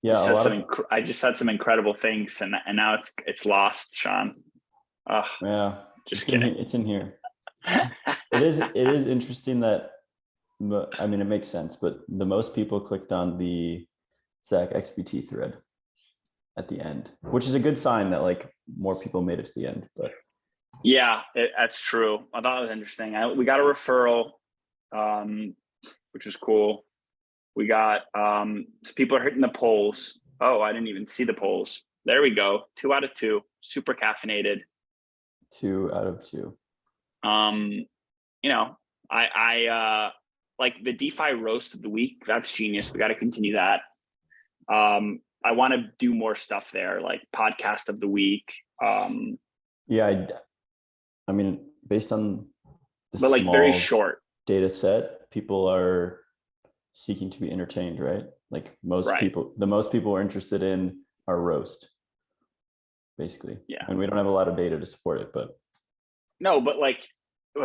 Yeah, a lot of I just said some incredible things, and now it's lost, Sean. yeah, Just it's in kidding. here. It's in here. It is interesting that I mean it makes sense, but the most people clicked on the Zach XBT thread at the end, which is a good sign that like more people made it to the end. But yeah, that's true. I thought it was interesting. We got a referral, which was cool. We got some people are hitting the polls. Oh, I didn't even see the polls. There we go. 2 out of 2. Super caffeinated. 2 out of 2. You know, I like the DeFi roast of the week. That's genius. We got to continue that. I want to do more stuff there, like podcast of the week. Yeah, I mean, based on the but like very small short data set, people are seeking to be entertained, right? Like most Right. people, the most people are interested in our roast, basically. Yeah. And we don't have a lot of data to support it, but no, but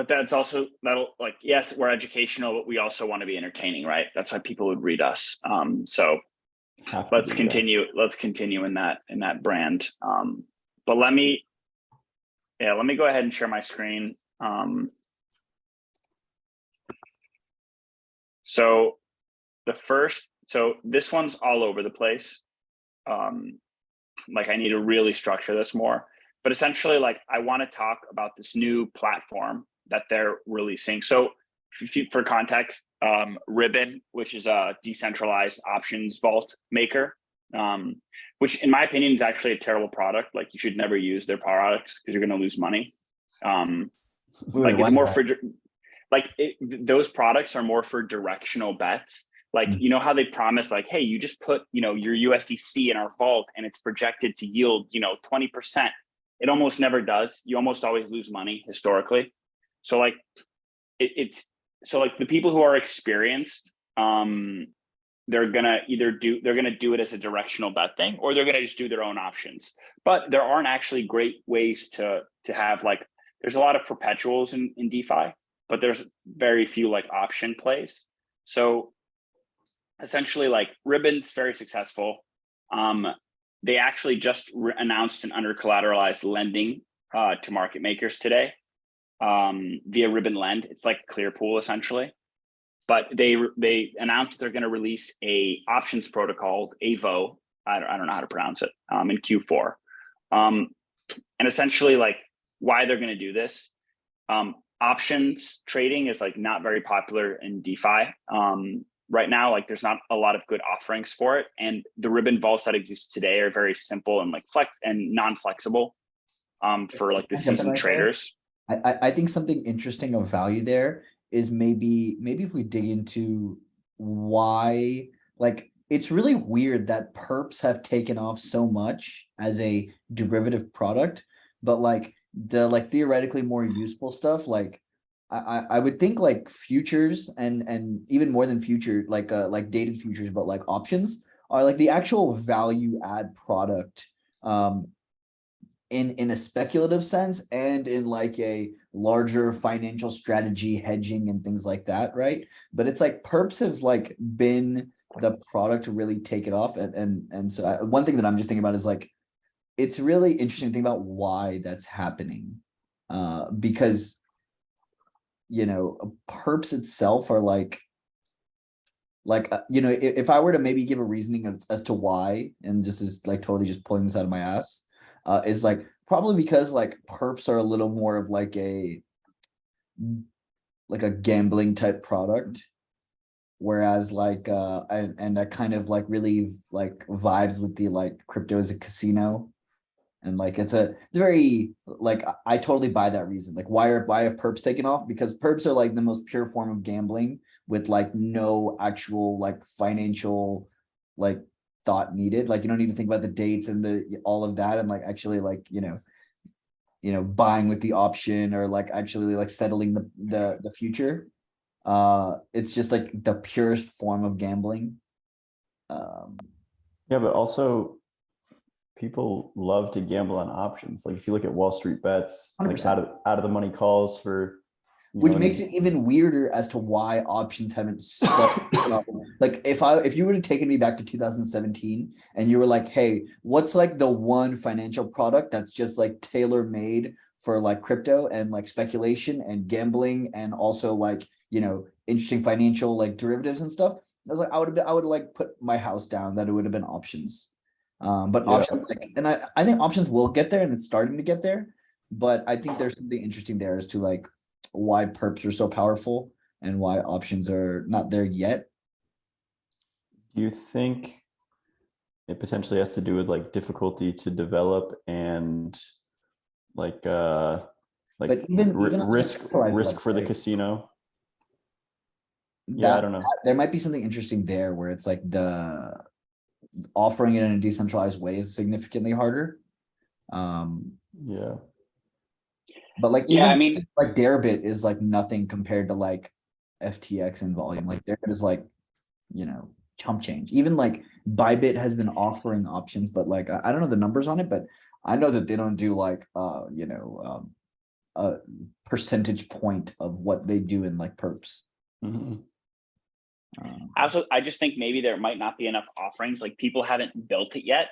that's also that'll like yes, we're educational, but we also want to be entertaining, right? That's why people would read us. So let's continue. Let's continue in that brand. But let me go ahead and share my screen. So this one's all over the place. Like I need to really structure this more, but essentially like I want to talk about this new platform that they're releasing. So for context, Ribbon, which is a decentralized options vault maker, which in my opinion is actually a terrible product. Like you should never use their products because you're going to lose money. Like it's more for those products are more for directional bets. Like, you know how they promise like, hey, you just put, your USDC in our vault and it's projected to yield, 20%. It almost never does. You almost always lose money historically. So like the people who are experienced, they're gonna do it as a directional bet thing, or they're gonna just do their own options. But there aren't actually great ways to have like, there's a lot of perpetuals in DeFi, but there's very few like option plays. So essentially like Ribbon's very successful. They actually just announced an under collateralized lending to market makers today via Ribbon Lend. It's like a clear pool essentially, but they announced they're going to release a options protocol, Aevo. I don't know how to pronounce it in Q4. And essentially like why they're going to do this. Options trading is like not very popular in DeFi. Right now, like there's not a lot of good offerings for it. And the Ribbon vaults that exist today are very simple and like non-flexible for like the seasoned traders. I think something interesting of value there is maybe if we dig into why, like it's really weird that perps have taken off so much as a derivative product, but like the theoretically more useful stuff, like I would think like futures and even more than future, like dated futures, but like options are like the actual value add product in a speculative sense and in like a larger financial strategy hedging and things like that, right? But it's like perps have like been the product to really take it off, and so one thing that I'm just thinking about is like it's really interesting to think about why that's happening, because perps itself are like if I were to maybe give a reasoning as to why, and just is like totally just pulling this out of my ass, is like probably because like perps are a little more of like a gambling type product, whereas like and that kind of like really like vibes with the like crypto as a casino. And like it's very like I totally buy that reason. Like why have perps taken off? Because perps are like the most pure form of gambling with like no actual like financial like thought needed. Like you don't need to think about the dates and all of that, and like actually like buying with the option or like actually like settling the future. It's just like the purest form of gambling. Yeah, but also people love to gamble on options. Like if you look at Wall Street Bets, like out of the money calls for Which makes it even weirder as to why options haven't started. Like if you would have taken me back to 2017 and you were like, hey, what's like the one financial product that's just like tailor made for like crypto and like speculation and gambling and also like, you know, interesting financial like derivatives and stuff. I was like, I would like put my house down that it would have been options. But Yeah. options like, and I think options will get there and it's starting to get there. But I think there's something interesting there as to like why perps are so powerful and why options are not there yet. Do you think it potentially has to do with like difficulty to develop and like But even risk for the casino? Yeah, I don't know. There might be something interesting there where it's like the offering it in a decentralized way is significantly harder. Yeah. But like Yeah, even I mean, like Deribit is like nothing compared to like FTX in volume. Like Deribit is like, you know, chump change. Even like Bybit has been offering options, but like I don't know the numbers on it, but I know that they don't do like you know a percentage point of what they do in like perps. Mhm. also, I just think maybe there might not be enough offerings. Like people haven't built it yet.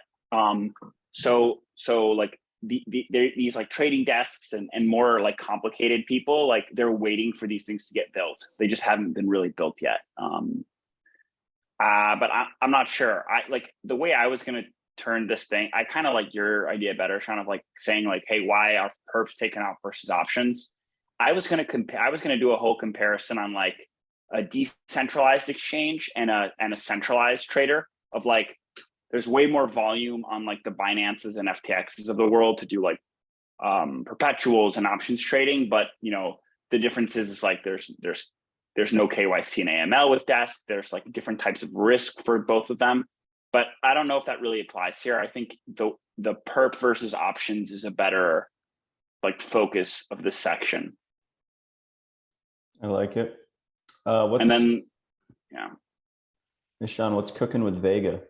So like these like trading desks and more like complicated people, like they're waiting for these things to get built. They just haven't been really built yet. But I'm not sure. I like the way I was gonna turn this thing. I kind of like your idea better, kind of like saying like, hey, why are perps taken out versus options? I was gonna compare. I was gonna do a whole comparison on like a decentralized exchange and a centralized trader of like, there's way more volume on like the Binances and FTXs of the world to do like perpetuals and options trading, but you know the difference is like there's no KYC and AML with desk. There's like different types of risk for both of them, but I don't know if that really applies here. I think the perp versus options is a better like focus of this section. I like it. And then, yeah. Sean, what's cooking with Vega?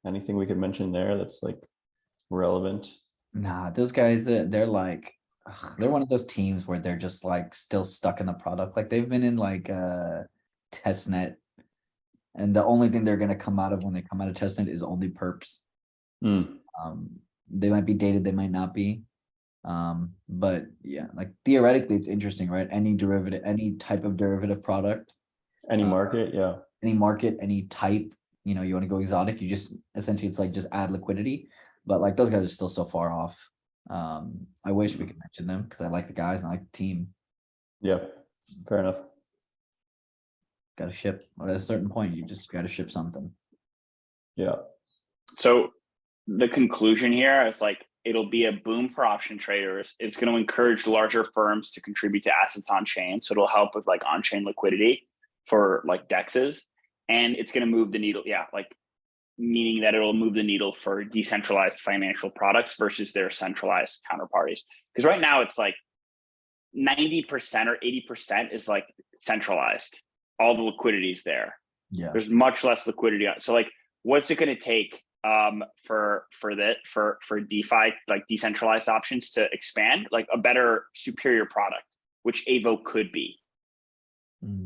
Anything we could mention there that's like relevant? Nah, those guys, they're like, they're one of those teams where they're just like still stuck in the product. Like they've been in like testnet, and the only thing they're gonna come out of when they come out of testnet is only perps. They might be dated, they might not be. But yeah, like theoretically, it's interesting, right? Any derivative, any type of derivative product, Any market, yeah. any market, any type. You know, you want to go exotic, you just essentially it's like just add liquidity. But like those guys are still so far off. I wish we could mention them because I like the guys and I like the team. Yeah, fair enough. Got to ship at a certain point. You just got to ship something. Yeah. So the conclusion here is like it'll be a boom for option traders. It's going to encourage larger firms to contribute to assets on chain. So it'll help with like on chain liquidity for like dexes, and it's going to move the needle. Yeah, like meaning that it'll move the needle for decentralized financial products versus their centralized counterparties. Because right now it's like 90% or 80% is like centralized. All the liquidity is there. Yeah. There's much less liquidity. So like, what's it going to take for DeFi, like decentralized options to expand, like a better, superior product, which Aevo could be.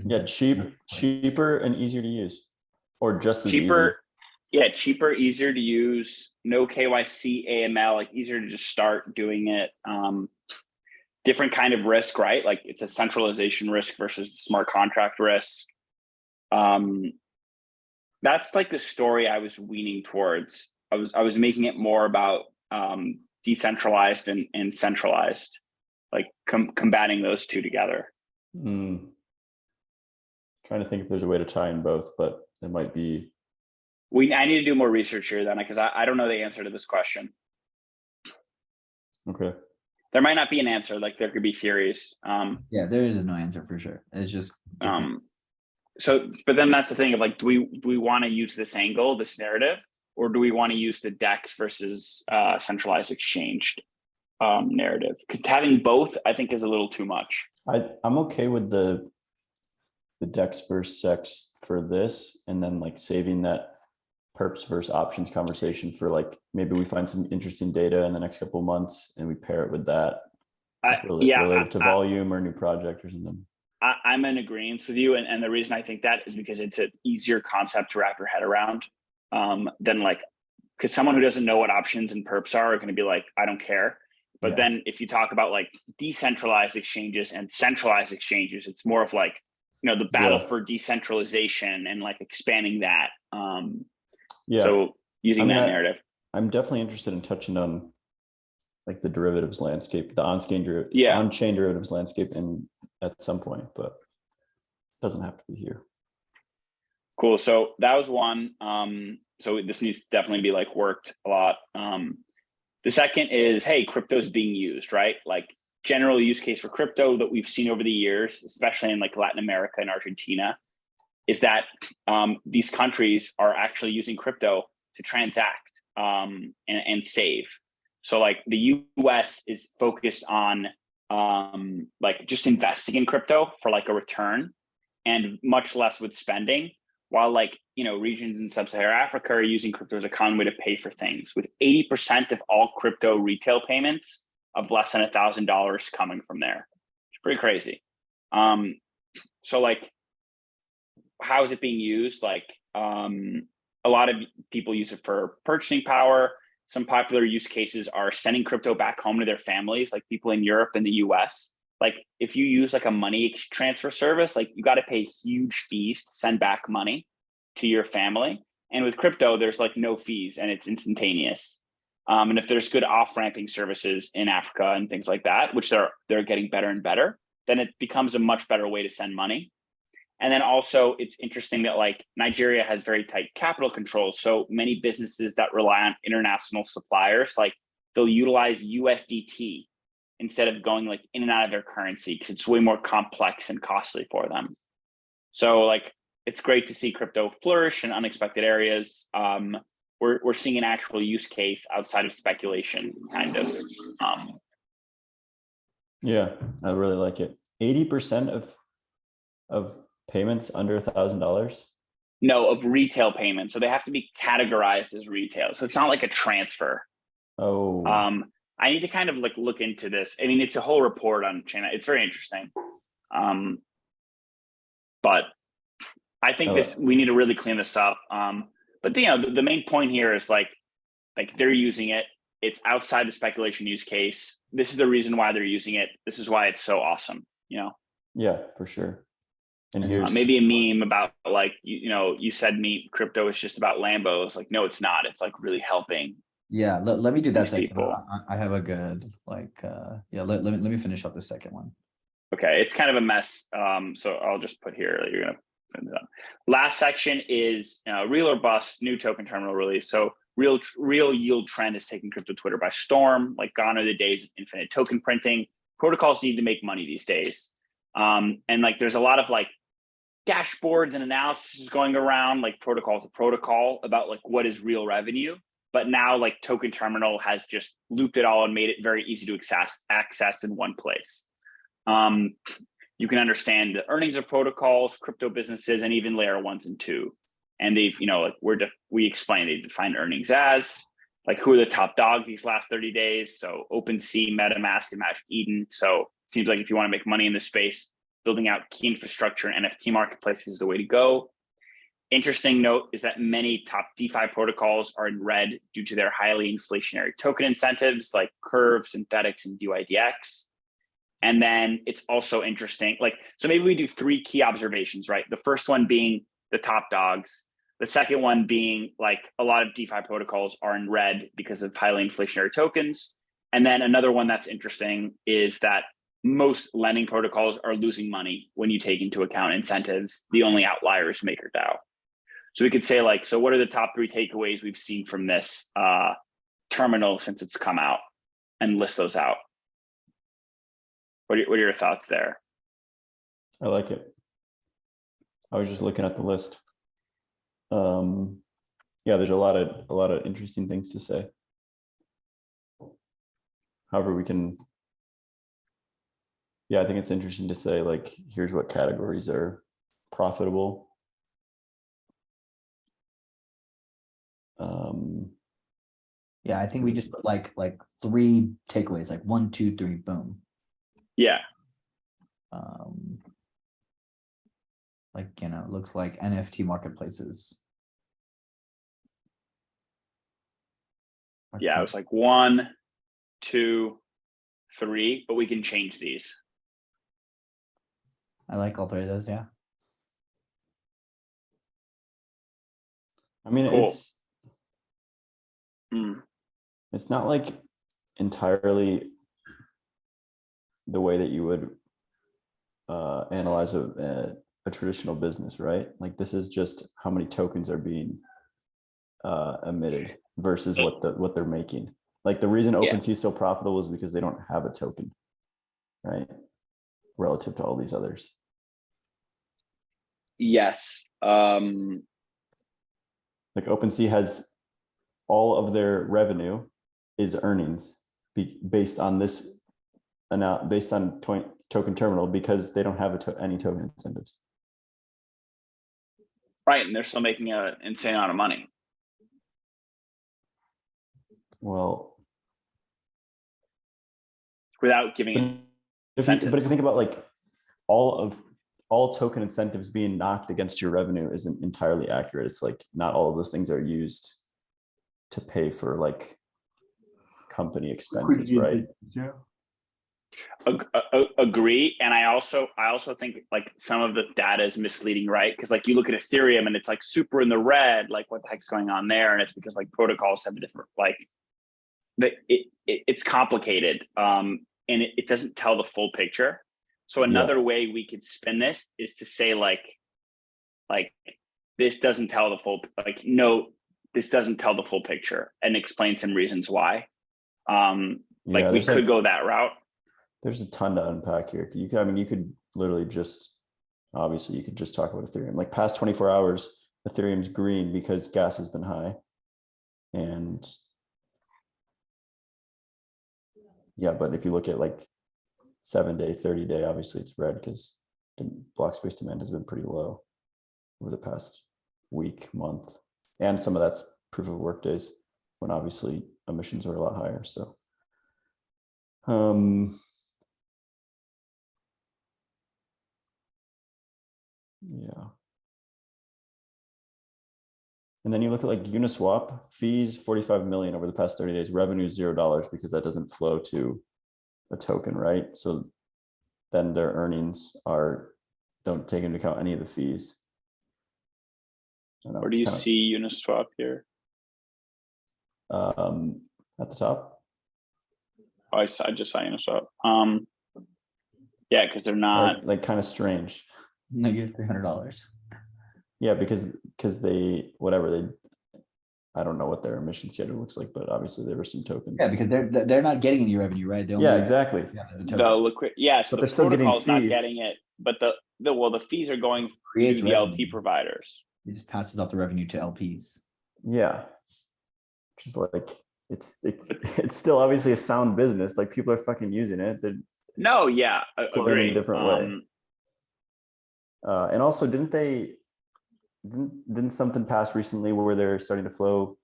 Yeah, cheaper and easier to use, or just as cheaper. Easy. Yeah, cheaper, easier to use, no KYC, AML, like easier to just start doing it. Different kind of risk, right? Like it's a centralization risk versus smart contract risk. That's like the story I was leaning towards. I was making it more about decentralized and centralized, like combating those two together. Trying to think if there's a way to tie in both, but it might be. I need to do more research here then, because I don't know the answer to this question. Okay. There might not be an answer. Like there could be theories. Yeah, there is no answer for sure. It's just so, but then that's the thing of like, do we want to use this angle, this narrative, or do we want to use the DEX versus centralized exchange narrative? Because having both, I think, is a little too much. I'm okay with the DEX versus SEX for this, and then like saving that perps versus options conversation for like maybe we find some interesting data in the next couple of months and we pair it with that. related to volume or new project or something. I'm in agreement with you. And the reason I think that is because it's an easier concept to wrap your head around than like, because someone who doesn't know what options and perps are going to be like, I don't care. But then if you talk about like decentralized exchanges and centralized exchanges, it's more of like, you know, the battle for decentralization and like expanding that. So using that narrative. I'm definitely interested in touching on like the derivatives landscape, the on-chain derivatives landscape at some point, but it doesn't have to be here. Cool. So that was one. So this needs to definitely be like worked a lot. The second is, hey, crypto is being used, right? Like general use case for crypto that we've seen over the years, especially in like Latin America and Argentina, is that these countries are actually using crypto to transact and save. So like the US is focused on like just investing in crypto for like a return and much less with spending, while like, you know, regions in sub-Saharan Africa are using crypto as a common way to pay for things, with 80% of all crypto retail payments of less than $1,000 coming from there. It's pretty crazy. So like, how is it being used? Like a lot of people use it for purchasing power. Some popular use cases are sending crypto back home to their families, like people in Europe and the US. Like if you use like a money transfer service, like you got to pay huge fees to send back money to your family. And with crypto, there's like no fees and it's instantaneous. And if there's good off-ramping services in Africa and things like that, which they're getting better and better, then it becomes a much better way to send money. And then also it's interesting that like Nigeria has very tight capital controls. So many businesses that rely on international suppliers, like they'll utilize USDT instead of going like in and out of their currency because it's way more complex and costly for them. So like, it's great to see crypto flourish in unexpected areas. We're seeing an actual use case outside of speculation, kind of. Yeah, I really like it. 80% of payments under $1,000. No, of retail payments. So they have to be categorized as retail. So it's not like a transfer. Oh. I need to kind of like look into this. I mean, it's a whole report on China. It's very interesting. But I think we need to really clean this up. But you know, the main point here is like they're using it. It's outside the speculation use case. This is the reason why they're using it. This is why it's so awesome, you know? Yeah, for sure. And here's maybe a meme about like, you know, you said crypto is just about Lambos. Like, no, it's not. It's like really helping. Yeah, let me do that second. People. I have a good like let me finish up the second one. Okay, it's kind of a mess. So I'll just put here. You're gonna send it up. Last section is real or bust, new token terminal release. So real yield trend is taking crypto Twitter by storm. Like gone are the days of infinite token printing. Protocols need to make money these days. And like there's a lot of like dashboards and analysis going around like protocol to protocol about like what is real revenue. But now like token terminal has just looped it all and made it very easy to access in one place. You can understand the earnings of protocols, crypto businesses, and even layer 1s and 2. And they've, you know, like we explained, they define earnings as like who are the top dogs these last 30 days. So OpenSea, MetaMask, and Magic Eden. So it seems like if you want to make money in this space, building out key infrastructure and NFT marketplaces is the way to go. Interesting note is that many top DeFi protocols are in red due to their highly inflationary token incentives like Curve, Synthetics, and DYDX. And then it's also interesting, like, so maybe we do 3 key observations, right? The first one being the top dogs. The second one being like a lot of DeFi protocols are in red because of highly inflationary tokens. And then another one that's interesting is that most lending protocols are losing money when you take into account incentives. The only outlier is MakerDAO. So we could say like, so what are the top 3 takeaways we've seen from this terminal since it's come out, and list those out. What are your thoughts there? I like it. I was just looking at the list. Yeah, there's a lot of interesting things to say. However, yeah, I think it's interesting to say like, here's what categories are profitable. Yeah, I think we just put like 3 takeaways, like 1, 2, 3, boom. Yeah. Like, you know, it looks like NFT marketplaces. Yeah, it was like 1, 2, 3, but we can change these. I like all three of those, yeah. I mean, Cool. it's not like entirely the way that you would analyze a traditional business, right? Like this is just how many tokens are being emitted versus what they're making. Like the reason OpenSea is so profitable is because they don't have a token, right? Relative to all these others. Yes. Like OpenSea has all of their revenue is earnings based on this based on token terminal because they don't have any token incentives. Right, and they're still making an insane amount of money. Well, without giving but if you think about like all token incentives being knocked against your revenue isn't entirely accurate. It's like not all of those things are used to pay for like company expenses, right? Yeah. Agree. And I also think like some of the data is misleading, right? Because like you look at Ethereum and it's like super in the red, like what the heck's going on there? And it's because like protocols have a different like it's complicated. And it doesn't tell the full picture. So another way we could spin this is to say like this doesn't tell the full, like, no, this doesn't tell the full picture, and explain some reasons why. Like we could go that route. There's a ton to unpack here. I mean, you could literally obviously you could just talk about Ethereum. Like past 24 hours, Ethereum's green because gas has been high. And yeah, but if you look at like 7-day, 30-day, obviously it's red because the block space demand has been pretty low over the past week, month. And some of that's proof of work days when obviously emissions are a lot higher. So yeah. And then you look at like Uniswap, fees 45 million over the past 30 days, revenue $0 because that doesn't flow to a token, right? So then their earnings don't take into account any of the fees. Where do you see Uniswap here? At the top. Oh, I just saw Uniswap. Yeah, because they're not like kind of strange. -$300. Yeah, because they I don't know what their emission schedule looks like, but obviously there were some tokens. Yeah, because they're not getting any revenue, right? Yeah, exactly. The liquid. Yeah, so but the they're still getting protocol's not fees. getting it, but the fees are going Creates through the LP revenue. providers. It just passes off the revenue to LPs. Yeah, which is like it's still obviously a sound business. Like people are fucking using it. They're No, yeah, agree. in a different way. And also, didn't something pass recently where they're starting to flow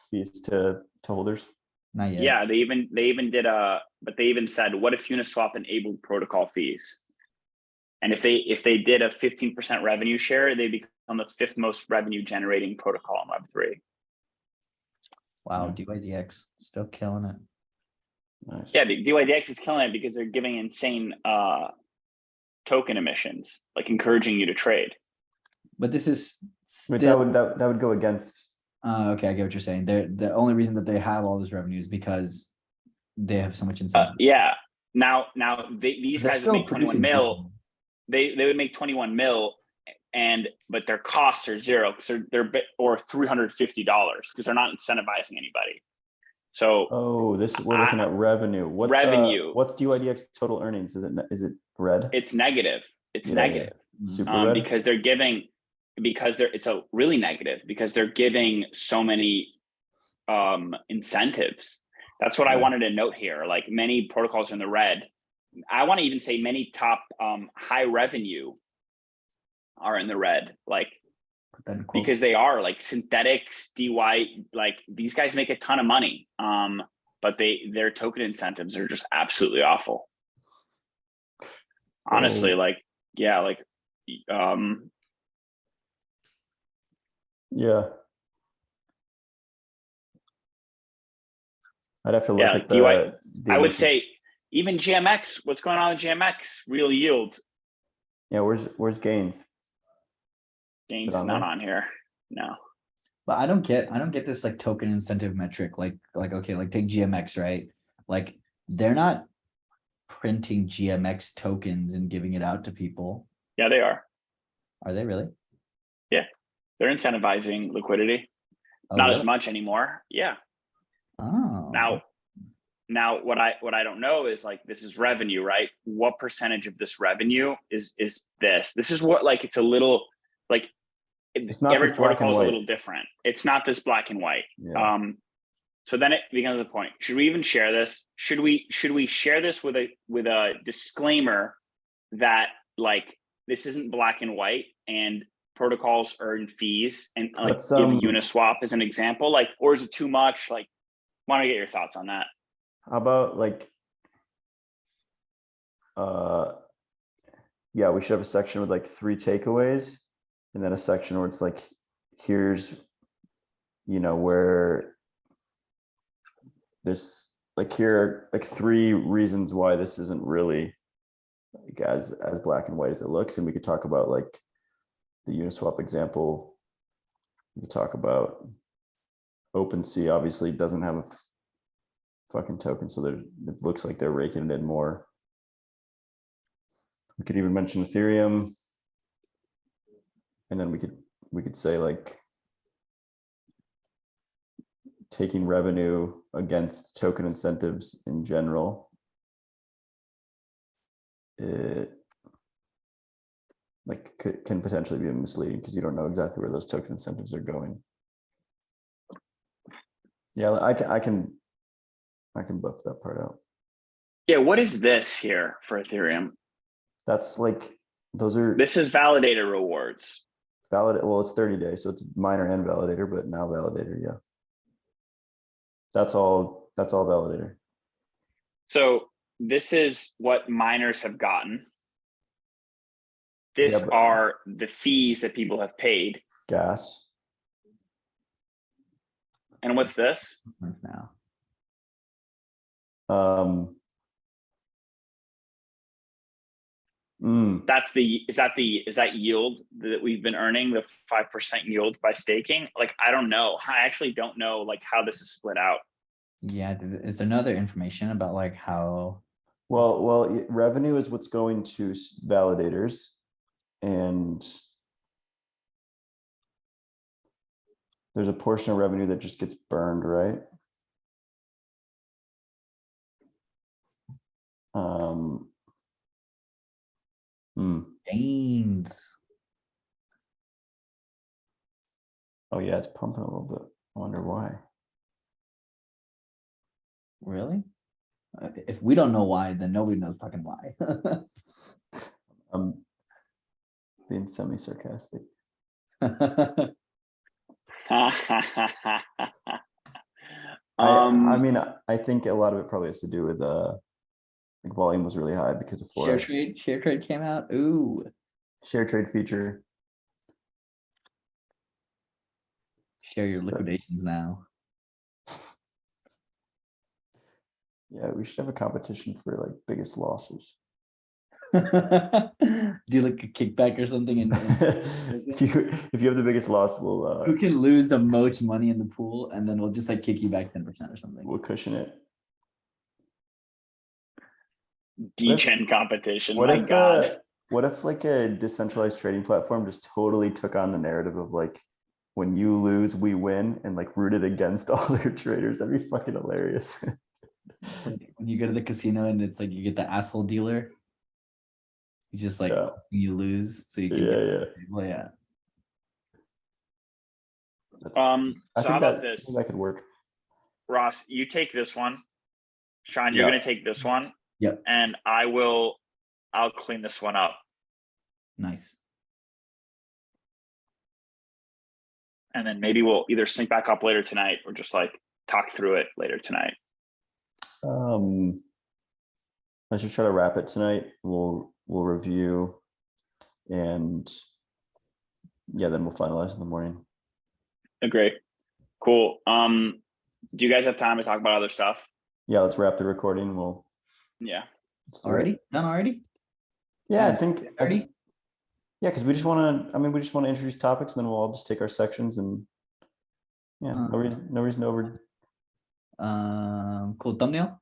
fees to holders? Not yet. Yeah, they even did but they even said, what if Uniswap enabled protocol fees? And if they did a 15% revenue share, they become the 5th most revenue generating protocol in Web3. Wow, DYDX still killing it. Nice. Yeah, DYDX is killing it because they're giving insane token emissions, like encouraging you to trade. But this is still... But that would go against. Okay, I get what you're saying. The only reason that they have all this revenue is because they have so much incentive. Yeah. Now these guys would make 21 mil. They would make 21 mil, but their costs are zero because they're or $350 because they're not incentivizing anybody. So we're looking at revenue. What's revenue? What's DYDX total earnings? Is it red? It's negative. It's negative. Super red? Because they're giving. It's a really negative because they're giving so many incentives. That's what I wanted to note here. Like many protocols are in the red. I want to even say many top high revenue are in the red, like because they are like synthetics, DY, like these guys make a ton of money. But their token incentives are just absolutely awful. Honestly, So, like, yeah, like, yeah, I'd have to look yeah, at like DY. the I would initial. say even GMX. What's going on with GMX? Real yield Yeah, where's gains? gains Is it is on not there? on here. No. But I don't get this like token incentive metric. Like okay, like take GMX, right? Like they're not printing GMX tokens and giving it out to people. Yeah, they are. Are they really? Yeah, they're incentivizing liquidity. Oh, Not as really? much anymore. Yeah. Oh, Now what I don't know is like this is revenue, right? What percentage of this revenue is this? This is what like it's a little like It's not every this black and protocol is a white. little different. It's not this black and white. Yeah. So then it becomes a point. Should we even share this? Should we share this with a disclaimer that like this isn't black and white and protocols earn fees and like Let's give Uniswap as an example? Like, or is it too much? Like, want to get your thoughts on that? how about like yeah, we should have a section with like 3 takeaways, and then a section where it's like, here's, where this, like, here are like 3 reasons why this isn't really like as black and white as it looks. And we could talk about like the Uniswap example. We could talk about OpenSea obviously doesn't have a fucking token, so it looks like they're raking it in more. We could even mention Ethereum, and then we could say like taking revenue against token incentives in general. It like can potentially be misleading because you don't know exactly where those token incentives are going. Yeah, I can buff that part out. Yeah, what is this here for Ethereum? That's like, those are This is validator rewards. valid. Well, it's 30 days, so it's miner and validator, but now validator. Yeah, that's all validator. So this is what miners have gotten. This Yeah, are the fees that people have paid. gas. And what's this? now. That's is that yield that we've been earning, the 5% yield by staking? Like, I don't know. I actually don't know like how this is split out. Yeah, is there another information about like how? Well, revenue is what's going to validators, and there's a portion of revenue that just gets burned, right? Gains. Oh yeah, it's pumping a little bit. I wonder why. Really? If we don't know why, then nobody knows fucking why. I'm being semi-sarcastic. I mean, I think a lot of it probably has to do with like volume was really high because of Forex. Share trade came out. Ooh. Share trade feature. Share your So, liquidations now. yeah, we should have a competition for like biggest losses. Do like a kickback or something, and if you have the biggest loss, we'll who can lose the most money in the pool, and then we'll just like kick you back 10% or something. we'll cushion it. Degen competition. My God. What if like a decentralized trading platform just totally took on the narrative of like, when you lose, we win, and like rooted against all their traders? That'd be fucking hilarious. When you go to the casino and it's like you get the asshole dealer. You just like you lose, so you can well, yeah. So how about this? That could work. Ross, you take this one. Sean, Yeah. you're gonna take this one. Yep. And I'll clean this one up. Nice. And then maybe we'll either sync back up later tonight or just like talk through it later tonight. I should try to wrap it tonight. We'll we'll review, and yeah, then we'll finalize in the morning. Agree. Cool. Do you guys have time to talk about other stuff? Yeah, let's wrap the recording. Yeah. Let's do it. Already done already? Yeah, I Yeah, think already. yeah, because we just want to. I mean, we just want to introduce topics, and then we'll all just take our sections, and yeah, no reason to over. Cool thumbnail.